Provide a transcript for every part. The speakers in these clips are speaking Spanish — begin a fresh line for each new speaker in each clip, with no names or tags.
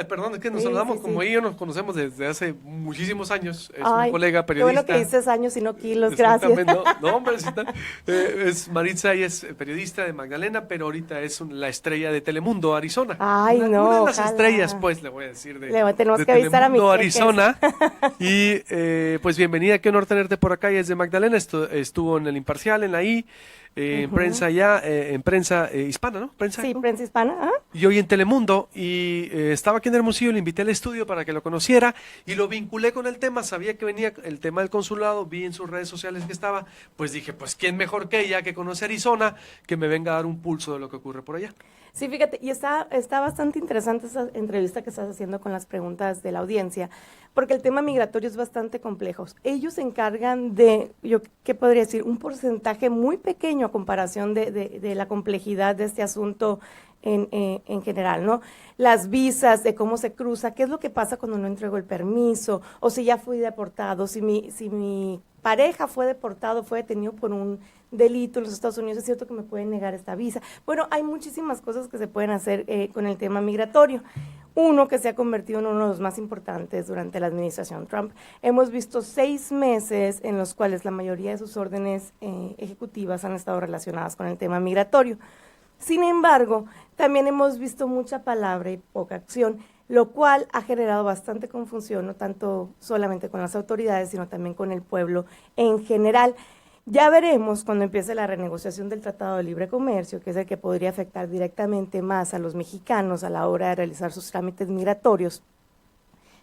Perdón, es que nos
Sí,
saludamos,
sí,
como
sí.
ella y yo nos conocemos desde hace muchísimos años, es un
Ay,
colega
qué bueno
periodista.
que dices años y no kilos, gracias.
Exactamente, no, no, hombre, sí es Maritza, ella es periodista de Magdalena, pero ahorita es la estrella de Telemundo, Arizona.
Ay,
Una de
no,
las estrellas,
ojalá.
pues, le voy a decir,
Tenemos
de
que avisar a mi
Telemundo,
jefe eso.
Arizona. Y pues bienvenida, qué honor tenerte por acá, ella es de Magdalena, estuvo en el Imparcial, en la I, en
Ujú.
prensa ya, en prensa hispana, ¿no? Prensa,
Sí,
¿no?
prensa hispana. ¿Ah?
Y hoy en Telemundo, y estaba aquí en Hermosillo, le invité al estudio para que lo conociera y lo vinculé con el tema, sabía que venía el tema del consulado, vi en sus redes sociales que estaba, pues dije, pues quién mejor que ella que conoce Arizona, que me venga a dar un pulso de lo que ocurre por allá.
Sí, fíjate, y está bastante interesante esa entrevista que estás haciendo con las preguntas de la audiencia, porque el tema migratorio es bastante complejo. Ellos se encargan de, yo qué podría decir, un porcentaje muy pequeño a comparación de la complejidad de este asunto en general, ¿no? Las visas, de cómo se cruza, qué es lo que pasa cuando no entrego el permiso, o si ya fui deportado, si mi pareja fue deportado, fue detenido por un delito en los Estados Unidos, es cierto que me pueden negar esta visa. Bueno, hay muchísimas cosas que se pueden hacer con el tema migratorio. Uno que se ha convertido en uno de los más importantes durante la administración Trump. Hemos visto 6 meses en los cuales la mayoría de sus órdenes ejecutivas han estado relacionadas con el tema migratorio. Sin embargo, también hemos visto mucha palabra y poca acción, lo cual ha generado bastante confusión, no tanto solamente con las autoridades, sino también con el pueblo en general. Ya veremos cuando empiece la renegociación del Tratado de Libre Comercio, que es el que podría afectar directamente más a los mexicanos a la hora de realizar sus trámites migratorios,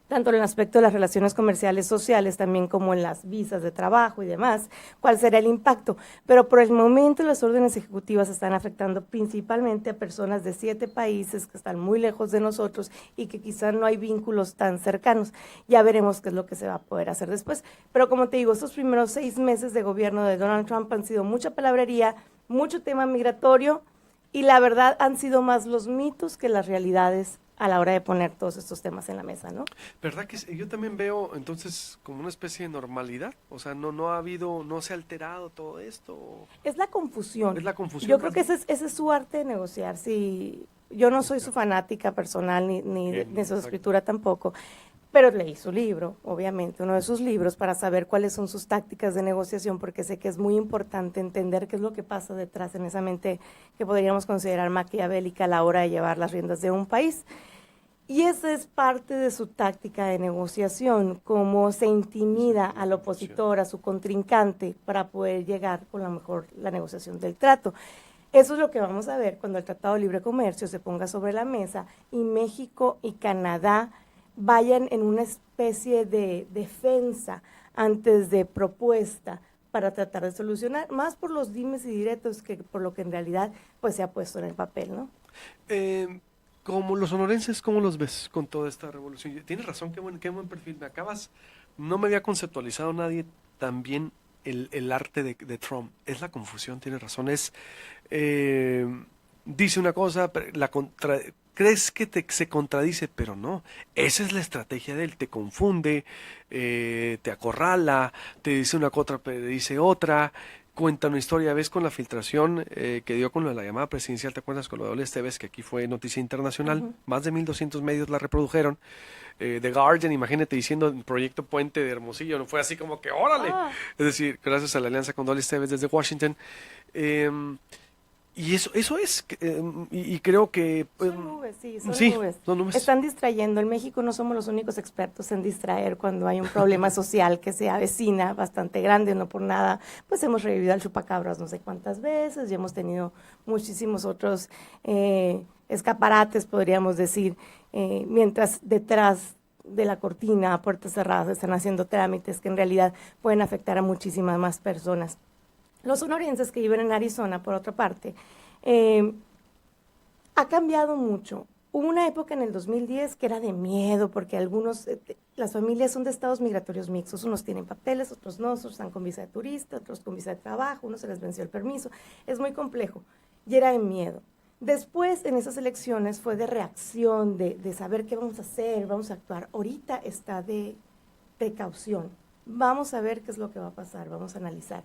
tanto en el aspecto de las relaciones comerciales sociales, también como en las visas de trabajo y demás, cuál será el impacto. Pero por el momento las órdenes ejecutivas están afectando principalmente a personas de 7 países que están muy lejos de nosotros y que quizás no hay vínculos tan cercanos. Ya veremos qué es lo que se va a poder hacer después. Pero como te digo, estos primeros 6 meses de gobierno de Donald Trump han sido mucha palabrería, mucho tema migratorio, y la verdad han sido más los mitos que las realidades a la hora de poner todos estos temas en la mesa, ¿no?
¿Verdad que yo también veo entonces como una especie de normalidad? O sea, no ha habido, no se ha alterado todo esto.
Es la confusión.
Es la
Yo
confusión
creo que
más bien.
ese es su arte de negociar. Sí, yo no soy su fanática personal ni de su
Exacto.
escritura tampoco, pero leí su libro, obviamente, uno de sus libros, para saber cuáles son sus tácticas de negociación, porque sé que es muy importante entender qué es lo que pasa detrás en esa mente que podríamos considerar maquiavélica a la hora de llevar las riendas de un país. Y esa es parte de su táctica de negociación, cómo se intimida al opositor, a su contrincante, para poder llegar con la negociación del trato. Eso es lo que vamos a ver cuando el Tratado de Libre Comercio se ponga sobre la mesa y México y Canadá vayan en una especie de defensa antes de propuesta para tratar de solucionar, más por los dimes y diretos que por lo que en realidad pues se ha puesto en el papel, ¿no?
Eh, Como los sonorenses, ¿cómo los ves con toda esta revolución? Tienes razón, qué buen perfil. No me había conceptualizado nadie tan bien el arte de Trump. Es la confusión, tienes razón. Eh, Dice una cosa, crees que se contradice, pero no. Esa es la estrategia de él. Te confunde, te acorrala, te dice una cosa, pero dice otra. Cuenta una historia, ves con la filtración que dio con lo de la llamada presidencial, ¿te acuerdas con lo de Esteves, que aquí fue noticia internacional?
Ujú.
Más de 1.200 medios la reprodujeron. The Guardian, imagínate diciendo el proyecto Puente de Hermosillo, no fue así como que ¡órale!
Ah,
Es decir, gracias a la alianza con Esteves desde Washington. Eh, y eso es, y creo que
son nubes, sí, son
sí,
nubes.
no nubes.
Están distrayendo. En México no somos los únicos expertos en distraer cuando hay un problema social que se avecina bastante grande, no por nada. Pues hemos revivido al chupacabras no sé cuántas veces y hemos tenido muchísimos otros escaparates, podríamos decir, mientras detrás de la cortina, a puertas cerradas, están haciendo trámites que en realidad pueden afectar a muchísimas más personas. Los sonorenses que viven en Arizona, por otra parte, eh, ha cambiado mucho. Hubo una época en el 2010 que era de miedo porque las familias son de estados migratorios mixtos, unos tienen papeles, otros no, otros están con visa de turista, otros con visa de trabajo, unos se les venció el permiso, es muy complejo y era de miedo. Después en esas elecciones fue de reacción, de saber qué vamos a hacer, vamos a actuar. Ahorita está de precaución, vamos a ver qué es lo que va a pasar, vamos a analizar.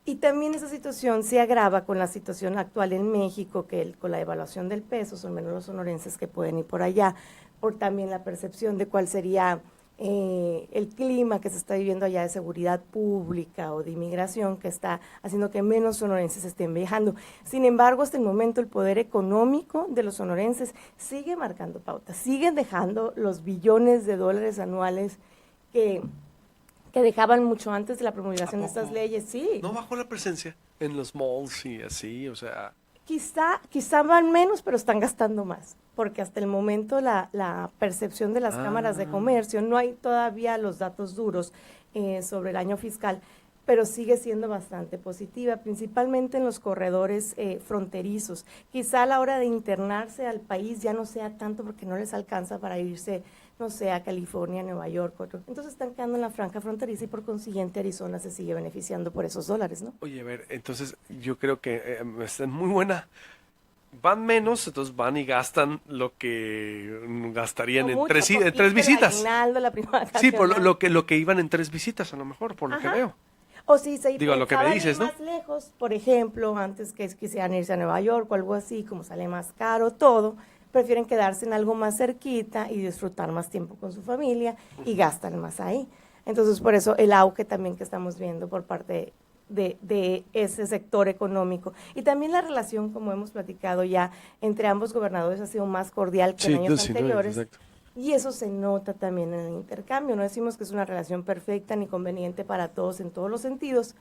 Y también esa situación se agrava con la situación actual en México, con la devaluación del peso, son menos los sonorenses que pueden ir por allá, o también la percepción de cuál sería el clima que se está viviendo allá de seguridad pública o de inmigración, que está haciendo que menos sonorenses estén viajando. Sin embargo, hasta el momento el poder económico de los sonorenses sigue marcando pautas, siguen dejando los billones de dólares anuales que dejaban mucho antes de la promulgación de estas leyes. Sí.
¿No bajó la presencia en los malls y así? O sea...
Quizá van menos, pero están gastando más, porque hasta el momento la percepción de las cámaras de comercio, no hay todavía los datos duros sobre el año fiscal, pero sigue siendo bastante positiva, principalmente en los corredores fronterizos. Quizá a la hora de internarse al país ya no sea tanto porque no les alcanza para irse, no sé, a California, Nueva York, entonces están quedando en la franja fronteriza y por consiguiente Arizona se sigue beneficiando por esos dólares, ¿no?
Oye, a ver, entonces yo creo que es muy buena. Van menos, entonces van y gastan lo que gastarían
No
en
mucho,
en tres visitas.
Aguinaldo, la prima
Sí, por
vacacional.
lo que iban en 3 visitas, a lo mejor, por lo que
Ajá.
veo.
O si se
Digo, lo que me
pensaban
dices,
ir
¿no?
más lejos, por ejemplo, antes que quisieran irse a Nueva York o algo así, como sale más caro todo, prefieren quedarse en algo más cerquita y disfrutar más tiempo con su familia y gastan más ahí. Entonces, por eso el auge también que estamos viendo por parte de ese sector económico. Y también la relación, como hemos platicado ya, entre ambos gobernadores ha sido más cordial que en años anteriores.
Exacto.
Y eso se nota también en el intercambio. No decimos que es una relación perfecta ni conveniente para todos en todos los sentidos,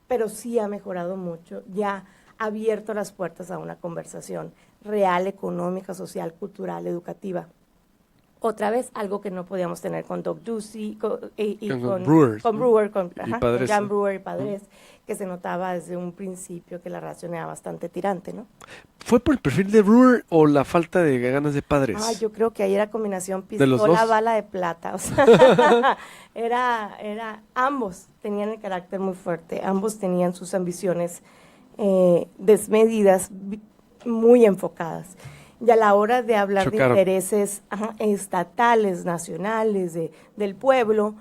pero sí ha mejorado mucho, ya ha abierto las puertas a una conversación real, económica, social, cultural, educativa. Otra vez, algo que no podíamos tener con Doug Ducey y
Con Brewer.
con Brewer, con
Padres.
Jan Brewer y Padres, que se notaba desde un principio que la relación era bastante tirante, ¿no?
¿Fue por el perfil de Brewer o la falta de ganas de Padres?
Ah, yo creo que ahí era combinación
¿De los
pistola,
dos?
bala de plata, o sea, ambos tenían el carácter muy fuerte, ambos tenían sus ambiciones desmedidas, muy enfocadas. Y a la hora de hablar
Chocaron.
de intereses estatales, nacionales, del pueblo,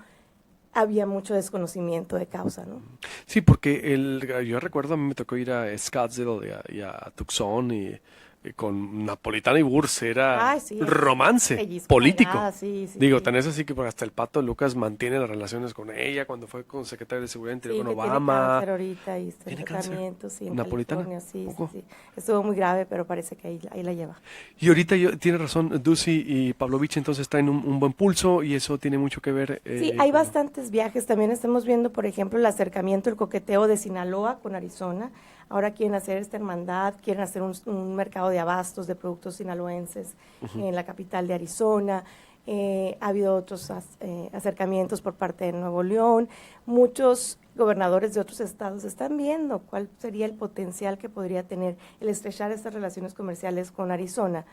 había mucho desconocimiento de causa, ¿no?
Sí, porque yo recuerdo, a mí me tocó ir a Scottsdale y a Tucson y con Napolitano y Burs era
Ay, sí,
romance
pellizco
político.
nalgada, sí,
Digo,
sí.
tan es así que hasta el Pato Lucas mantiene las relaciones con ella cuando fue con secretario de Seguridad
Sí,
Interior
que
con
tiene
Obama.
cáncer ahorita y está en
¿Tiene cáncer?
tratamiento, sí, en
¿Napolitana?
California, sí,
¿Poco?
sí. Estuvo muy grave, pero parece que ahí la lleva.
Y ahorita tiene razón, Ducey y Pavlovich entonces traen un buen pulso y eso tiene mucho que ver.
Sí, hay bastantes viajes. También estamos viendo, por ejemplo, el acercamiento, el coqueteo de Sinaloa con Arizona. Ahora quieren hacer esta hermandad, quieren hacer un mercado de abastos de productos sinaloenses en la capital de Arizona. Ha habido otros acercamientos por parte de Nuevo León. Muchos gobernadores de otros estados están viendo cuál sería el potencial que podría tener el estrechar estas relaciones comerciales con Arizona,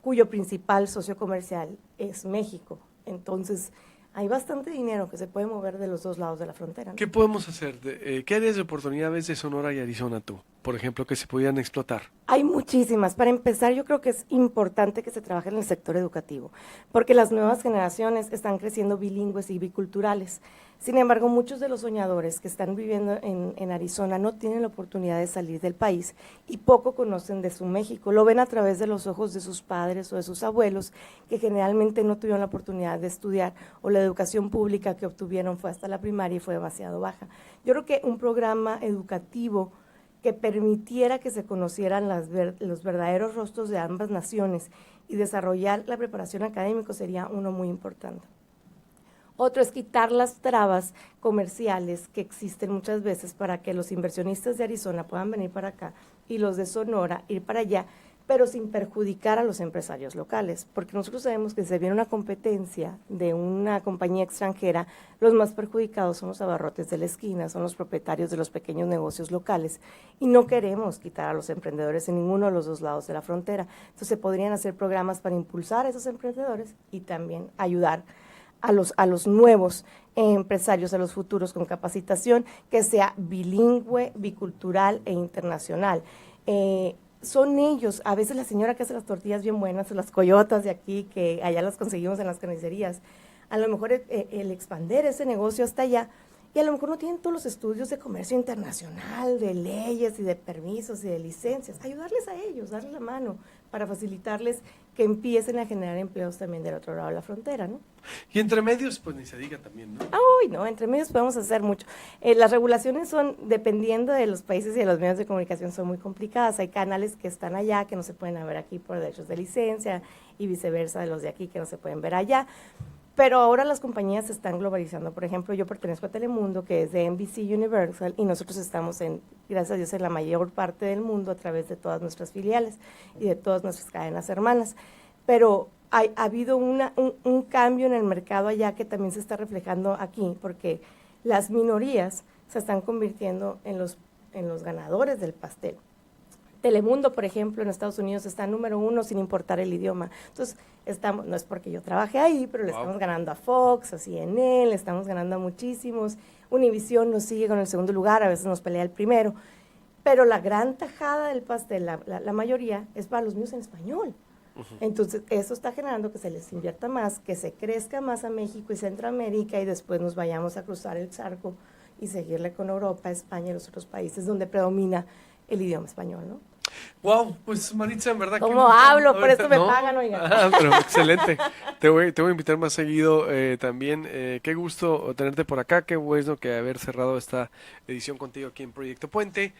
cuyo principal socio comercial es México. Entonces, hay bastante dinero que se puede mover de los dos lados de la frontera, ¿no?
¿Qué podemos hacer? ¿Qué áreas de oportunidades de Sonora y Arizona tú, por ejemplo, que se pudieran explotar?
Hay muchísimas. Para empezar, yo creo que es importante que se trabaje en el sector educativo, porque las nuevas generaciones están creciendo bilingües y biculturales. Sin embargo, muchos de los soñadores que están viviendo en Arizona no tienen la oportunidad de salir del país y poco conocen de su México. Lo ven a través de los ojos de sus padres o de sus abuelos, que generalmente no tuvieron la oportunidad de estudiar, o la educación pública que obtuvieron fue hasta la primaria y fue demasiado baja. Yo creo que un programa educativo que permitiera que se conocieran los verdaderos rostros de ambas naciones y desarrollar la preparación académica sería uno muy importante. Otro es quitar las trabas comerciales que existen muchas veces para que los inversionistas de Arizona puedan venir para acá y los de Sonora ir para allá, pero sin perjudicar a los empresarios locales, porque nosotros sabemos que si se viene una competencia de una compañía extranjera, los más perjudicados son los abarrotes de la esquina, son los propietarios de los pequeños negocios locales, y no queremos quitar a los emprendedores en ninguno de los dos lados de la frontera. Entonces se podrían hacer programas para impulsar a esos emprendedores y también ayudar a los nuevos empresarios, a los futuros, con capacitación que sea bilingüe, bicultural e internacional. Son ellos, a veces la señora que hace las tortillas bien buenas, o las coyotas de aquí, que allá las conseguimos en las carnicerías, a lo mejor el expander ese negocio hasta allá, y a lo mejor no tienen todos los estudios de comercio internacional, de leyes y de permisos y de licencias, ayudarles a ellos, darles la mano para facilitarles que empiecen a generar empleos también del otro lado de la frontera, ¿no?
Y entre medios, pues ni se diga también, ¿no?
Uy, no, entre medios podemos hacer mucho. Las regulaciones son, dependiendo de los países y de los medios de comunicación, son muy complicadas. Hay canales que están allá que no se pueden ver aquí por derechos de licencia y viceversa de los de aquí que no se pueden ver allá. Pero ahora las compañías se están globalizando. Por ejemplo, yo pertenezco a Telemundo, que es de NBC Universal, y nosotros estamos gracias a Dios, en la mayor parte del mundo a través de todas nuestras filiales y de todas nuestras cadenas hermanas. Pero ha habido un cambio en el mercado allá que también se está reflejando aquí, porque las minorías se están convirtiendo en los ganadores del pastel. Telemundo, por ejemplo, en Estados Unidos está número 1 sin importar el idioma. Entonces, no es porque yo trabaje ahí, pero le estamos ganando a Fox, a CNN, le estamos ganando a muchísimos. Univision nos sigue con el segundo lugar, a veces nos pelea el primero. Pero la gran tajada del pastel, la mayoría, es para los míos en español. Entonces, eso está generando que se les invierta más, que se crezca más a México y Centroamérica y después nos vayamos a cruzar el charco y seguirle con Europa, España y los otros países donde predomina el idioma español, ¿no?
Wow, pues Maritza, en verdad.
¿Cómo hablo? Por eso me pagan, oiga.
Pero excelente. Te voy a invitar más seguido también. Qué gusto tenerte por acá. Qué bueno que haber cerrado esta edición contigo aquí en Proyecto Puente.